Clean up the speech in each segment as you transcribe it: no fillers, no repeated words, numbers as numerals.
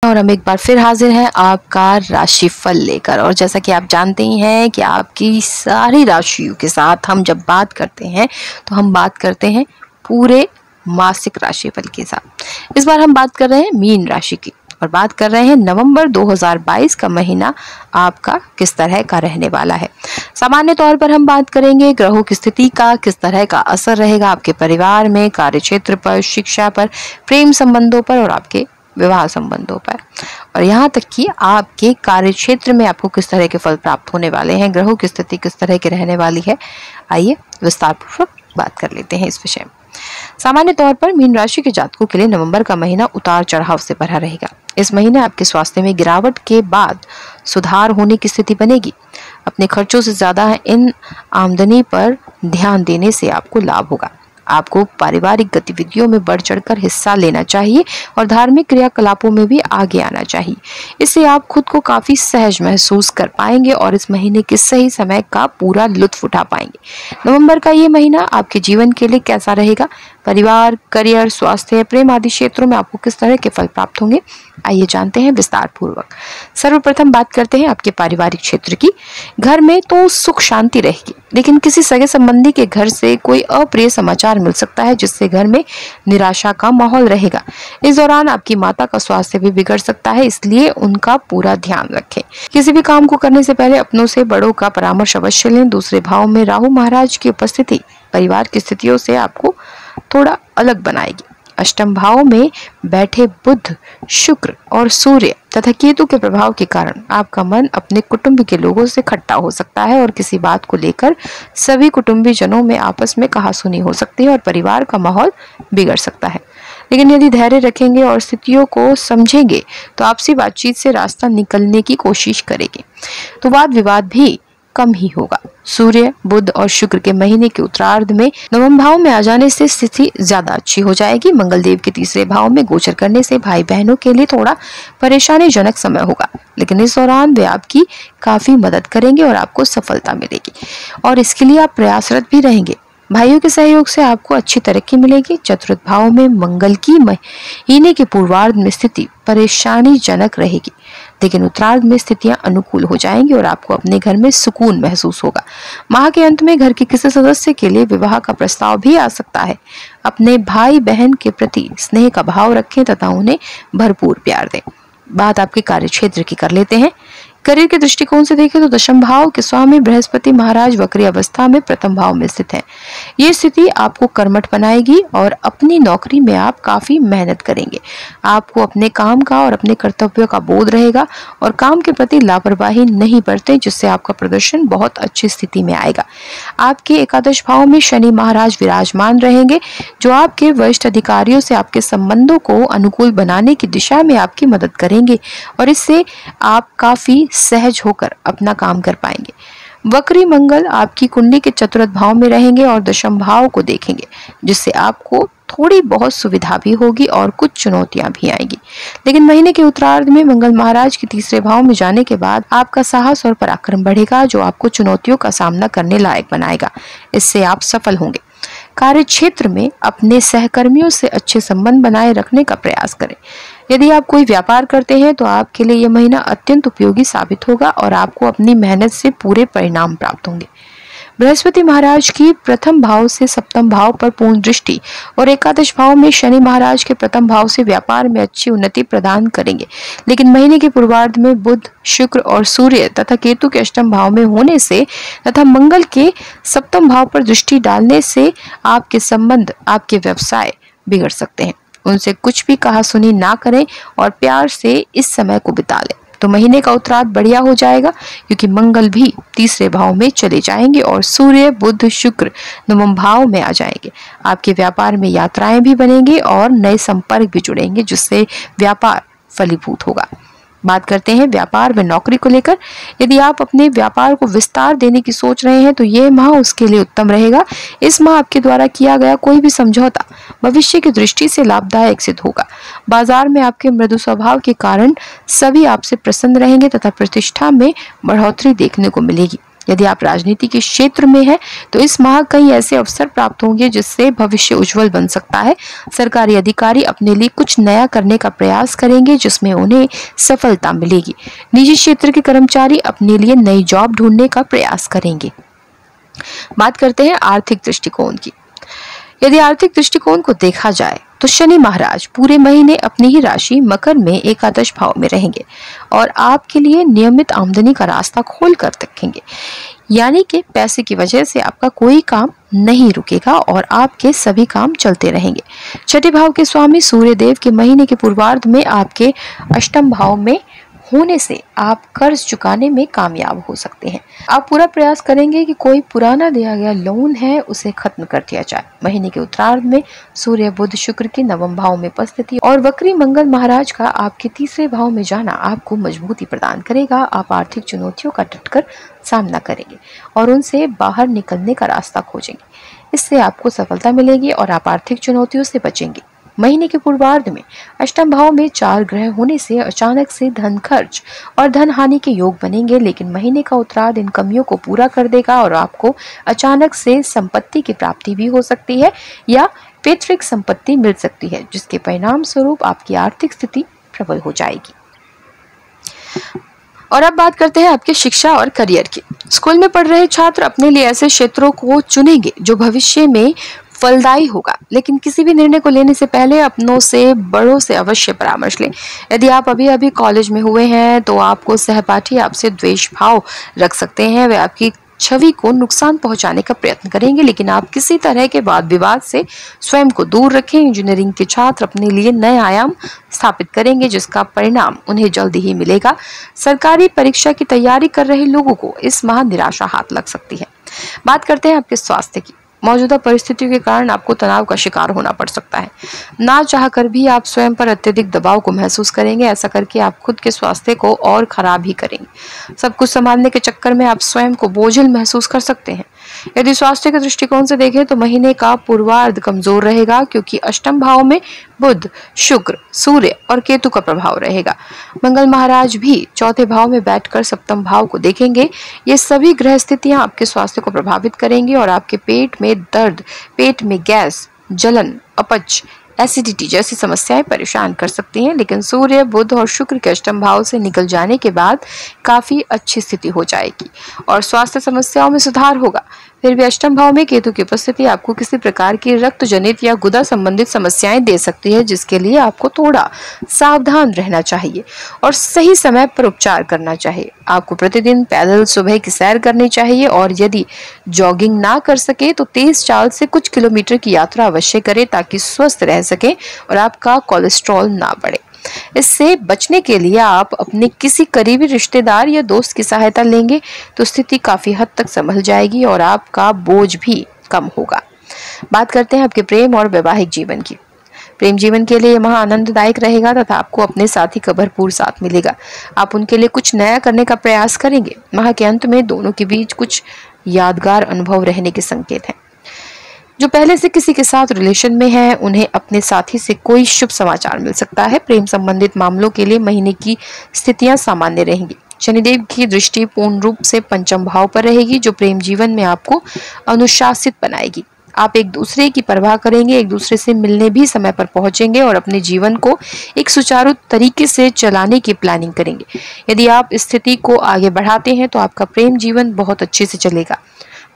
और हम एक बार फिर हाजिर हैं आपका राशिफल लेकर। और जैसा कि आप जानते ही हैं कि आपकी सारी राशियों के साथ हम जब बात करते हैं तो हम बात करते हैं पूरे मासिक राशिफल के साथ। इस बार हम बात कर रहे हैं मीन राशि की और बात कर रहे हैं नवंबर 2022 का महीना आपका किस तरह का रहने वाला है। सामान्य तौर पर हम बात करेंगे ग्रहों की स्थिति का किस तरह का असर रहेगा आपके परिवार में, कार्य क्षेत्र पर, शिक्षा पर, प्रेम संबंधों पर और आपके विवाह संबंधों पर, और यहाँ तक कि आपके कार्य क्षेत्र में आपको किस तरह के फल प्राप्त होने वाले हैं, ग्रहों की स्थिति किस तरह की रहने वाली है। आइए विस्तार पूर्वक बात कर लेते हैं इस विषय में। सामान्य तौर पर मीन राशि के जातकों के लिए नवंबर का महीना उतार चढ़ाव से भरा रहेगा। इस महीने आपके स्वास्थ्य में गिरावट के बाद सुधार होने की स्थिति बनेगी। अपने खर्चों से ज्यादा इन आमदनी पर ध्यान देने से आपको लाभ होगा। आपको पारिवारिक गतिविधियों में बढ़ चढ़कर हिस्सा लेना चाहिए और धार्मिक क्रियाकलापों में भी आगे आना चाहिए। इससे आप खुद को काफी सहज महसूस कर पाएंगे और इस महीने के सही समय का पूरा लुत्फ उठा पाएंगे। नवंबर का ये महीना आपके जीवन के लिए कैसा रहेगा, परिवार, करियर, स्वास्थ्य, प्रेम आदि क्षेत्रों में आपको किस तरह के फल प्राप्त होंगे, आइए जानते हैं विस्तार पूर्वक। सर्वप्रथम बात करते हैं आपके पारिवारिक क्षेत्र की। घर में तो सुख शांति रहेगी, लेकिन किसी सगे संबंधी के घर से कोई अप्रिय समाचार मिल सकता है जिससे घर में निराशा का माहौल रहेगा। इस दौरान आपकी माता का स्वास्थ्य भी बिगड़ सकता है, इसलिए उनका पूरा ध्यान रखें। किसी भी काम को करने से पहले अपनों से बड़ों का परामर्श अवश्य लें। दूसरे भाव में राहु महाराज की उपस्थिति परिवार की स्थितियों से आपको थोड़ा अलग बनाएगी। अष्टम भाव में बैठे बुध, शुक्र और सूर्य तथा केतु के प्रभाव के कारण आपका मन अपने कुटुंब के लोगों से खट्टा हो सकता है और किसी बात को लेकर सभी कुटुंबी जनों में आपस में कहासुनी हो सकती है और परिवार का माहौल बिगड़ सकता है। लेकिन यदि धैर्य रखेंगे और स्थितियों को समझेंगे तो आपसी बातचीत से रास्ता निकलने की कोशिश करेंगे तो वाद विवाद भी कम ही होगा। सूर्य, बुध और शुक्र के महीने के उत्तरार्ध में नवम भाव में आ जाने से स्थिति ज्यादा अच्छी हो जाएगी। मंगल देव के तीसरे भाव में गोचर करने से भाई बहनों के लिए थोड़ा परेशानीजनक समय होगा, लेकिन इस दौरान वे आपकी काफी मदद करेंगे और आपको सफलता मिलेगी और इसके लिए आप प्रयासरत भी रहेंगे। भाइयों के सहयोग से आपको अच्छी तरक्की मिलेगी। चतुर्थ भाव में मंगल की महीने के पूर्वार्ध में स्थिति परेशानीजनक रहेगी, लेकिन उत्तरार्ध में स्थितियां अनुकूल हो जाएंगी और आपको अपने घर में सुकून महसूस होगा। माह के अंत में घर के किसी सदस्य के लिए विवाह का प्रस्ताव भी आ सकता है। अपने भाई बहन के प्रति स्नेह का भाव रखें तथा उन्हें भरपूर प्यार दें। बात आपके कार्य क्षेत्र की कर लेते हैं। करियर के दृष्टिकोण से देखें तो दशम भाव के स्वामी बृहस्पति महाराज वक्री अवस्था में प्रथम भाव में स्थित है। ये स्थिति आपको कर्मठ बनाएगी और अपनी नौकरी में आप काफी मेहनत करेंगे। आपको अपने काम का और अपने कर्तव्यों का बोध रहेगा और काम के प्रति लापरवाही नहीं बरतें, जिससे आपका प्रदर्शन बहुत अच्छी स्थिति में आएगा। आपके एकादश भाव में शनि महाराज विराजमान रहेंगे, जो आपके वरिष्ठ अधिकारियों से आपके संबंधों को अनुकूल बनाने की दिशा में आपकी मदद करेंगे और इससे आप काफी सहज होकर अपना काम कर पाएंगे। वक्री मंगल आपकी कुंडली के चतुर्थ भाव में रहेंगे और दशम भाव को देखेंगे, जिससे आपको थोड़ी बहुत सुविधा भी होगी और कुछ चुनौतियां भी आएगी। लेकिन महीने के उत्तरार्ध में मंगल महाराज के तीसरे भाव में जाने के बाद आपका साहस और पराक्रम बढ़ेगा, जो आपको चुनौतियों का सामना करने लायक बनाएगा। इससे आप सफल होंगे। कार्य क्षेत्र में अपने सहकर्मियों से अच्छे संबंध बनाए रखने का प्रयास करें। यदि आप कोई व्यापार करते हैं तो आपके लिए यह महीना अत्यंत उपयोगी साबित होगा और आपको अपनी मेहनत से पूरे परिणाम प्राप्त होंगे। बृहस्पति महाराज की प्रथम भाव से सप्तम भाव पर पूर्ण दृष्टि और एकादश भाव में शनि महाराज के प्रथम भाव से व्यापार में अच्छी उन्नति प्रदान करेंगे। लेकिन महीने के पूर्वार्ध में बुध, शुक्र और सूर्य तथा केतु के अष्टम भाव में होने से तथा मंगल के सप्तम भाव पर दृष्टि डालने से आपके संबंध, आपके व्यवसाय बिगड़ सकते हैं। उनसे कुछ भी कहासुनी ना करें और प्यार से इस समय को बिता लें तो महीने का उत्तरार्ध बढ़िया हो जाएगा, क्योंकि मंगल भी तीसरे भाव में चले जाएंगे और सूर्य, बुध, शुक्र नवम भाव में आ जाएंगे। आपके व्यापार में यात्राएं भी बनेंगी और नए संपर्क भी जुड़ेंगे, जिससे व्यापार फलीभूत होगा। बात करते हैं व्यापार व नौकरी को लेकर। यदि आप अपने व्यापार को विस्तार देने की सोच रहे हैं तो ये माह उसके लिए उत्तम रहेगा। इस माह आपके द्वारा किया गया कोई भी समझौता भविष्य की दृष्टि से लाभदायक सिद्ध होगा। बाजार में आपके मृदु स्वभाव के कारण सभी आपसे प्रसन्न रहेंगे तथा प्रतिष्ठा में बढ़ोतरी देखने को मिलेगी। यदि आप राजनीति के क्षेत्र में हैं तो इस माह कई ऐसे अवसर प्राप्त होंगे जिससे भविष्य उज्जवल बन सकता है। सरकारी अधिकारी अपने लिए कुछ नया करने का प्रयास करेंगे जिसमें उन्हें सफलता मिलेगी। निजी क्षेत्र के कर्मचारी अपने लिए नई जॉब ढूंढने का प्रयास करेंगे। बात करते हैं आर्थिक दृष्टिकोण की। यदि आर्थिक दृष्टिकोण को देखा जाए तो शनि महाराज पूरे महीने अपनी ही राशि मकर में एकादश भाव में रहेंगे और आपके लिए नियमित आमदनी का रास्ता खोल कर रखेंगे। यानी कि पैसे की वजह से आपका कोई काम नहीं रुकेगा और आपके सभी काम चलते रहेंगे। छठे भाव के स्वामी सूर्य देव के महीने के पूर्वार्ध में आपके अष्टम भाव में होने से आप कर्ज चुकाने में कामयाब हो सकते हैं। आप पूरा प्रयास करेंगे कि कोई पुराना दिया गया लोन है उसे खत्म कर दिया जाए। महीने के उत्तरार्ध में सूर्य बुध शुक्र के नवम भाव में उपस्थिति और वक्री मंगल महाराज का आपके तीसरे भाव में जाना आपको मजबूती प्रदान करेगा। आप आर्थिक चुनौतियों का डटकर सामना करेंगे और उनसे बाहर निकलने का रास्ता खोजेंगे। इससे आपको सफलता मिलेगी और आप आर्थिक चुनौतियों से बचेंगे। महीने के पूर्वार्ध में अष्टम भाव में 4 ग्रह होने से अचानक से धन खर्च और धन हानि के योग बनेंगे, लेकिन महीने का उत्तरार्ध इन कमियों को पूरा कर देगा और आपको अचानक से संपत्ति की प्राप्ति भी हो सकती है या पैतृक संपत्ति मिल सकती है, जिसके परिणाम स्वरूप आपकी आर्थिक स्थिति प्रबल हो जाएगी। और अब बात करते हैं आपके शिक्षा और करियर की। स्कूल में पढ़ रहे छात्र अपने लिए ऐसे क्षेत्रों को चुनेंगे जो भविष्य में फलदायी होगा, लेकिन किसी भी निर्णय को लेने से पहले अपनों से बड़ों से अवश्य परामर्श लें। यदि आप अभी अभी कॉलेज में हुए हैं तो आपको सहपाठी आपसे द्वेष भाव रख सकते हैं, वे आपकी छवि को नुकसान पहुंचाने का प्रयत्न करेंगे, लेकिन आप किसी तरह के वाद विवाद से स्वयं को दूर रखें। इंजीनियरिंग के छात्र अपने लिए नए आयाम स्थापित करेंगे जिसका परिणाम उन्हें जल्दी ही मिलेगा। सरकारी परीक्षा की तैयारी कर रहे लोगों को इस माह निराशा हाथ लग सकती है। बात करते हैं आपके स्वास्थ्य की। मौजूदा परिस्थितियों के कारण आपको तनाव का शिकार होना पड़ सकता है। ना चाहकर भी आप स्वयं पर अत्यधिक दबाव को महसूस करेंगे। ऐसा करके आप खुद के स्वास्थ्य को और खराब ही करेंगे। सब कुछ संभालने के चक्कर में आप स्वयं को बोझिल महसूस कर सकते हैं। यदि स्वास्थ्य के दृष्टिकोण से देखें तो महीने का पूर्वार्ध कमजोर रहेगा, क्योंकि अष्टम भाव में बुध, शुक्र, सूर्य और केतु का प्रभाव रहेगा। मंगल महाराज भी चौथे भाव में बैठकर सप्तम भाव को देखेंगे। ये सभी ग्रह स्थितियां आपके स्वास्थ्य को प्रभावित करेंगी और आपके पेट में दर्द, पेट में गैस, जलन, अपच, एसिडिटी जैसी समस्याएं परेशान कर सकती हैं, लेकिन सूर्य, बुध और शुक्र के अष्टम भाव से निकल जाने के बाद काफी अच्छी स्थिति हो जाएगी और स्वास्थ्य समस्याओं में सुधार होगा। फिर भी अष्टम भाव में केतु की उपस्थिति आपको किसी प्रकार की रक्त जनित या गुदा संबंधित समस्याएं दे सकती है, जिसके लिए आपको थोड़ा सावधान रहना चाहिए और सही समय पर उपचार करना चाहिए। आपको प्रतिदिन पैदल सुबह की सैर करनी चाहिए और यदि जॉगिंग ना कर सके तो तेज चाल से कुछ किलोमीटर की यात्रा अवश्य करें ताकि स्वस्थ रह सके और आपका कोलेस्ट्रॉल ना बढ़े। इससे बचने के लिए आप अपने किसी करीबी रिश्तेदार या दोस्त की सहायता लेंगे तो स्थिति काफी हद तक संभल जाएगी और आपका बोझ भी कम होगा। बात करते हैं आपके प्रेम और वैवाहिक जीवन की। प्रेम जीवन के लिए यह माह आनंददायक रहेगा तथा आपको अपने साथी का भरपूर साथ मिलेगा। आप उनके लिए कुछ नया करने का प्रयास करेंगे। माह के अंत में दोनों के बीच कुछ यादगार अनुभव रहने के संकेत हैं। जो पहले से किसी के साथ रिलेशन में है उन्हें अपने साथी से कोई शुभ समाचार मिल सकता है। प्रेम संबंधित मामलों के लिए महीने की स्थितियां सामान्य रहेंगी। शनिदेव की दृष्टि पूर्ण रूप से पंचम भाव पर रहेगी, जो प्रेम जीवन में आपको अनुशासित बनाएगी। आप एक दूसरे की परवाह करेंगे, एक दूसरे से मिलने भी समय पर पहुंचेंगे और अपने जीवन को एक सुचारू तरीके से चलाने की प्लानिंग करेंगे। यदि आप इस स्थिति को आगे बढ़ाते हैं तो आपका प्रेम जीवन बहुत अच्छे से चलेगा।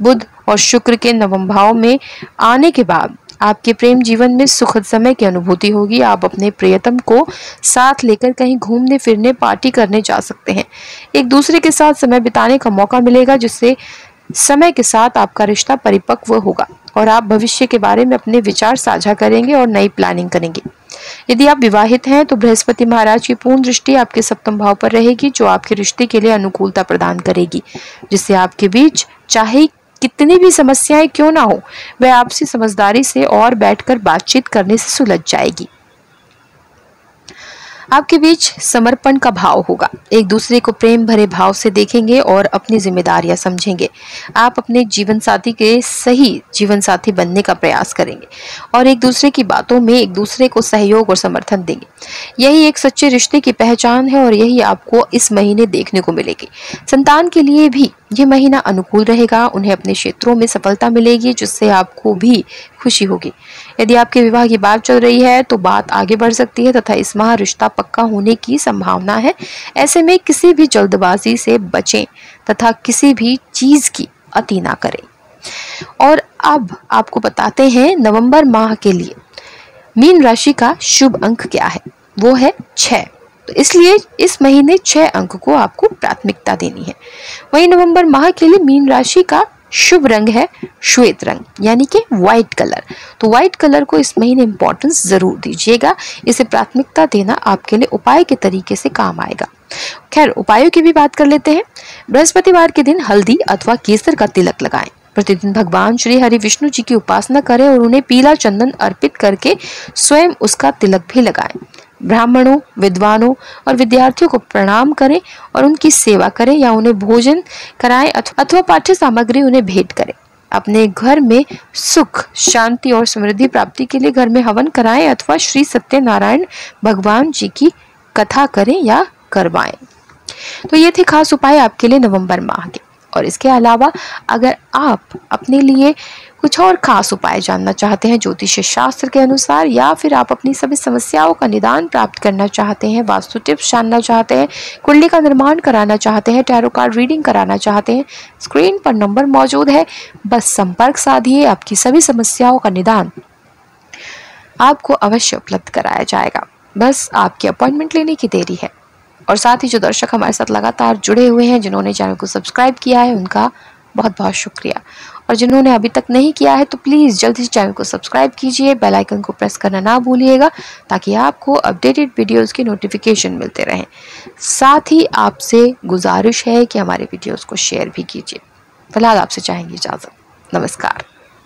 बुध और शुक्र के नवम भाव में आने के बाद आपके प्रेम जीवन में सुखद समय की अनुभूति होगी। आप अपने प्रियतम को साथ लेकर कहीं घूमने फिरने, पार्टी करने जा सकते हैं। एक दूसरे के साथ समय बिताने का मौका मिलेगा, जिससे समय के साथ आपका रिश्ता परिपक्व होगा और आप भविष्य के बारे में अपने विचार साझा करेंगे और नई प्लानिंग करेंगे। यदि आप विवाहित हैं तो बृहस्पति महाराज की पूर्ण दृष्टि आपके सप्तम भाव पर रहेगी, जो आपके रिश्ते के लिए अनुकूलता प्रदान करेगी, जिससे आपके बीच चाहे कितनी भी समस्याएं क्यों ना हो, वह आपसी समझदारी से और बैठकर बातचीत करने से सुलझ जाएगी। आपके बीच समर्पण का भाव होगा। एक दूसरे को प्रेम भरे भाव से देखेंगे और अपनी जिम्मेदारियां समझेंगे। आप अपने जीवन साथी के सही जीवन साथी बनने का प्रयास करेंगे और एक दूसरे की बातों में एक दूसरे को सहयोग और समर्थन देंगे। यही एक सच्चे रिश्ते की पहचान है और यही आपको इस महीने देखने को मिलेगी। संतान के लिए भी ये महीना अनुकूल रहेगा, उन्हें अपने क्षेत्रों में सफलता मिलेगी जिससे आपको भी खुशी होगी। यदि आपके विवाह की बात चल रही है तो बात आगे बढ़ सकती है तथा इस माह रिश्ता पक्का होने की संभावना है। ऐसे में किसी भी जल्दबाजी से बचें तथा किसी भी चीज की अति ना करें। और अब आपको बताते हैं नवंबर माह के लिए मीन राशि का शुभ अंक क्या है। वो है 6। तो इसलिए इस महीने 6 अंक को आपको प्राथमिकता देनी है। वहीं नवंबर माह के लिए मीन राशि का शुभ रंग है श्वेत रंग यानी कि व्हाइट कलर। तो व्हाइट कलर को इस महीने इंपॉर्टेंस जरूर दीजिएगा। इसे प्राथमिकता देना आपके लिए उपाय के तरीके से काम आएगा। खैर, उपायों की भी बात कर लेते हैं। बृहस्पतिवार के दिन हल्दी अथवा केसर का तिलक लगाएं। प्रतिदिन भगवान श्री हरि विष्णु जी की उपासना करें और उन्हें पीला चंदन अर्पित करके स्वयं उसका तिलक भी लगाएं। ब्राह्मणों, विद्वानों और विद्यार्थियों को प्रणाम करें और उनकी सेवा करें या उन्हें भोजन कराएं अथवा पाठ्य सामग्री उन्हें भेंट करें। अपने घर में सुख, शांति और समृद्धि प्राप्ति के लिए घर में हवन कराएं अथवा श्री सत्यनारायण भगवान जी की कथा करें या करवाएं। तो ये थे खास उपाय आपके लिए नवंबर माह के। और इसके अलावा अगर आप अपने लिए कुछ और खास उपाय जानना चाहते हैं ज्योतिष शास्त्र के अनुसार, या फिर आप अपनी सभी समस्याओं का निदान प्राप्त करना चाहते हैं, वास्तु टिप्स जानना चाहते हैं, कुंडली का निर्माण कराना चाहते हैं, टैरो कार्ड रीडिंग कराना चाहते हैं, स्क्रीन पर नंबर मौजूद है, बस संपर्क साधिए। आपकी सभी समस्याओं का निदान आपको अवश्य उपलब्ध कराया जाएगा। बस आपकी अपॉइंटमेंट लेने की देरी है। और साथ ही जो दर्शक हमारे साथ लगातार जुड़े हुए हैं, जिन्होंने चैनल को सब्सक्राइब किया है, उनका बहुत बहुत शुक्रिया। और जिन्होंने अभी तक नहीं किया है तो प्लीज़ जल्दी से चैनल को सब्सक्राइब कीजिए, बेल आइकन को प्रेस करना ना भूलिएगा ताकि आपको अपडेटेड वीडियोस की नोटिफिकेशन मिलते रहें। साथ ही आपसे गुजारिश है कि हमारे वीडियोस को शेयर भी कीजिए। फिलहाल आपसे चाहेंगे इजाज़त। नमस्कार।